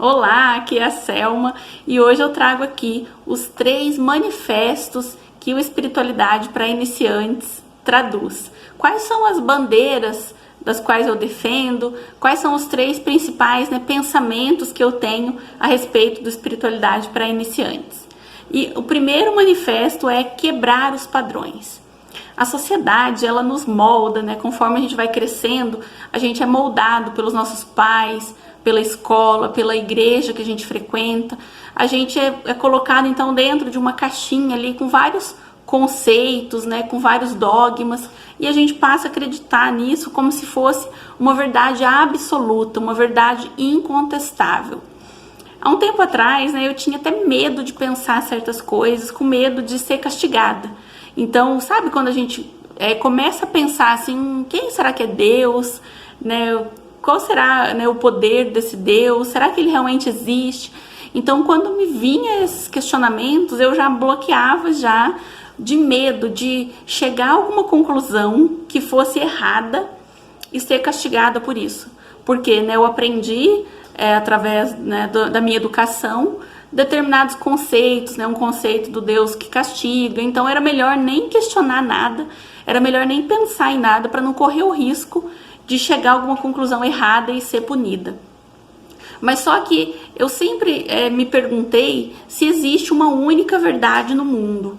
Olá, aqui é a Selma e hoje eu trago aqui os 3 manifestos que o Espiritualidade para Iniciantes traduz. Quais são as bandeiras das quais eu defendo? Quais são os 3 principais pensamentos que eu tenho a respeito do Espiritualidade para Iniciantes? E o primeiro manifesto é quebrar os padrões. A sociedade, ela nos molda, conforme a gente vai crescendo, a gente é moldado pelos nossos pais, pela escola, pela igreja que a gente frequenta. A gente é colocado então dentro de uma caixinha ali com vários conceitos, com vários dogmas, e a gente passa a acreditar nisso como se fosse uma verdade absoluta, uma verdade incontestável. Há um tempo atrás, eu tinha até medo de pensar certas coisas, com medo de ser castigada. Então, sabe quando a gente começa a pensar assim, quem será que é Deus? Qual será o poder desse Deus? Será que ele realmente existe? Então, quando me vinha esses questionamentos, eu já bloqueava de medo de chegar a alguma conclusão que fosse errada e ser castigada por isso. Porque eu aprendi através da minha educação determinados conceitos, um conceito do Deus que castiga. Então era melhor nem questionar nada, era melhor nem pensar em nada para não correr o risco de chegar a alguma conclusão errada e ser punida. Mas só que eu sempre me perguntei se existe uma única verdade no mundo.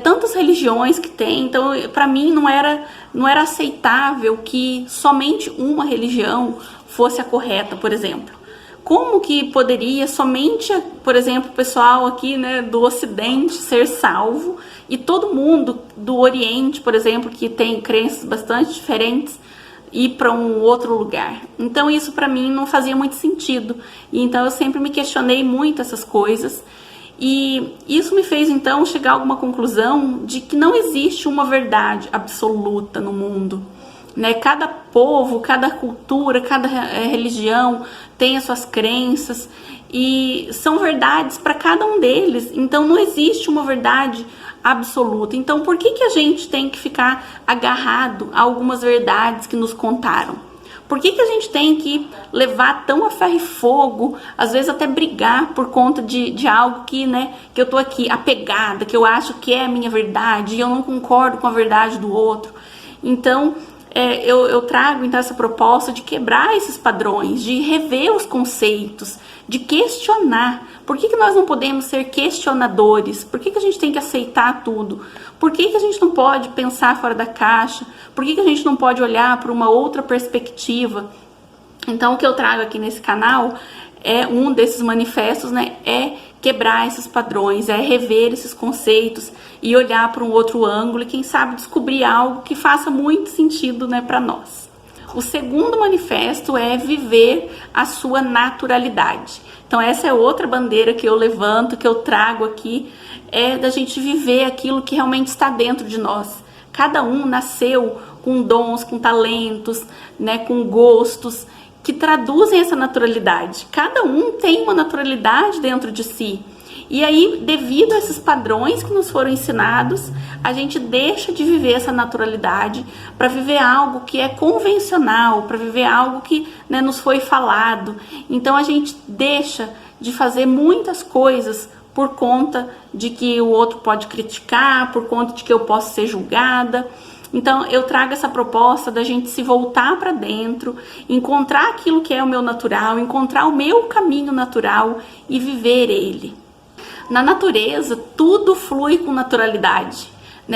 Tantas religiões que tem, então para mim não era aceitável que somente uma religião fosse a correta, por exemplo. Como que poderia somente, por exemplo, o pessoal aqui do Ocidente ser salvo e todo mundo do Oriente, por exemplo, que tem crenças bastante diferentes, ir para um outro lugar? Então isso para mim não fazia muito sentido. E então eu sempre me questionei muito essas coisas. E isso me fez então chegar a alguma conclusão de que não existe uma verdade absoluta no mundo. Cada povo, cada cultura, cada religião tem as suas crenças e são verdades para cada um deles. Então não existe uma verdade absoluta. Então por que a gente tem que ficar agarrado a algumas verdades que nos contaram? Por que a gente tem que levar tão a ferro e fogo, às vezes até brigar por conta de algo que eu tô aqui apegada, que eu acho que é a minha verdade e eu não concordo com a verdade do outro? Então eu trago então essa proposta de quebrar esses padrões, de rever os conceitos, de questionar. Por que nós não podemos ser questionadores? Por que a gente tem que aceitar tudo? Por que a gente não pode pensar fora da caixa? Por que a gente não pode olhar para uma outra perspectiva? Então o que eu trago aqui nesse canal é um desses manifestos, é quebrar esses padrões, é rever esses conceitos e olhar para um outro ângulo e quem sabe descobrir algo que faça muito sentido para nós. O segundo manifesto é viver a sua naturalidade. Então essa é outra bandeira que eu levanto, que eu trago aqui, é da gente viver aquilo que realmente está dentro de nós. Cada um nasceu com dons, com talentos, com gostos que traduzem essa naturalidade. Cada um tem uma naturalidade dentro de si. E aí, devido a esses padrões que nos foram ensinados, a gente deixa de viver essa naturalidade para viver algo que é convencional, para viver algo que nos foi falado. Então a gente deixa de fazer muitas coisas por conta de que o outro pode criticar, por conta de que eu posso ser julgada. Então eu trago essa proposta da gente se voltar para dentro, encontrar aquilo que é o meu natural, encontrar o meu caminho natural e viver ele. Na natureza, tudo flui com naturalidade.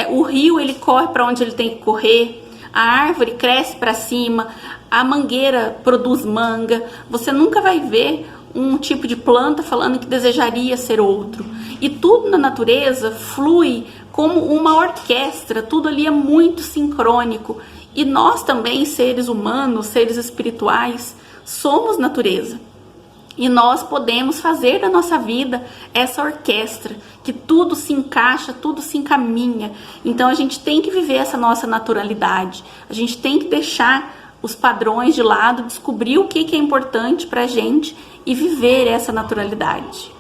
O rio, ele corre para onde ele tem que correr, a árvore cresce para cima, a mangueira produz manga. Você nunca vai ver um tipo de planta falando que desejaria ser outro. E tudo na natureza flui como uma orquestra, tudo ali é muito sincrônico. E nós também, seres humanos, seres espirituais, somos natureza. E nós podemos fazer da nossa vida essa orquestra, que tudo se encaixa, tudo se encaminha. Então a gente tem que viver essa nossa naturalidade. A gente tem que deixar os padrões de lado, descobrir o que é importante pra gente e viver essa naturalidade.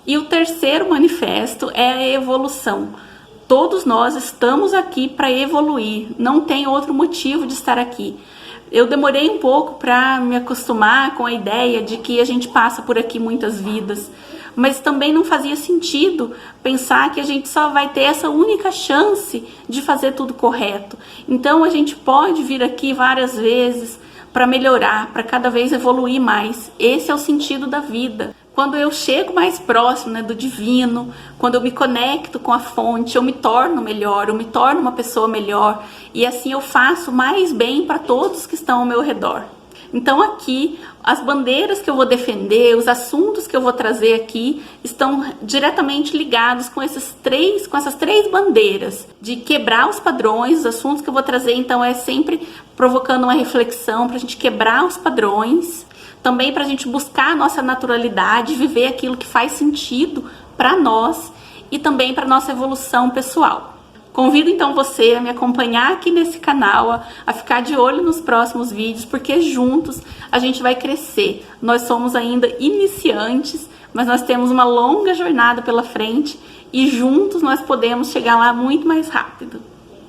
E o terceiro manifesto é a evolução. Todos nós estamos aqui para evoluir, não tem outro motivo de estar aqui. Eu demorei um pouco para me acostumar com a ideia de que a gente passa por aqui muitas vidas, mas também não fazia sentido pensar que a gente só vai ter essa única chance de fazer tudo correto. Então a gente pode vir aqui várias vezes para melhorar, para cada vez evoluir mais. Esse é o sentido da vida. Quando eu chego mais próximo, né, do divino, quando eu me conecto com a fonte, eu me torno melhor, eu me torno uma pessoa melhor, e assim eu faço mais bem para todos que estão ao meu redor. Então aqui, as bandeiras que eu vou defender, os assuntos que eu vou trazer aqui, estão diretamente ligados com essas três bandeiras, de quebrar os padrões. Os assuntos que eu vou trazer, então, é sempre provocando uma reflexão para a gente quebrar os padrões, também para a gente buscar a nossa naturalidade, viver aquilo que faz sentido para nós e também para nossa evolução pessoal. Convido então você a me acompanhar aqui nesse canal, a ficar de olho nos próximos vídeos, porque juntos a gente vai crescer. Nós somos ainda iniciantes, mas nós temos uma longa jornada pela frente e juntos nós podemos chegar lá muito mais rápido.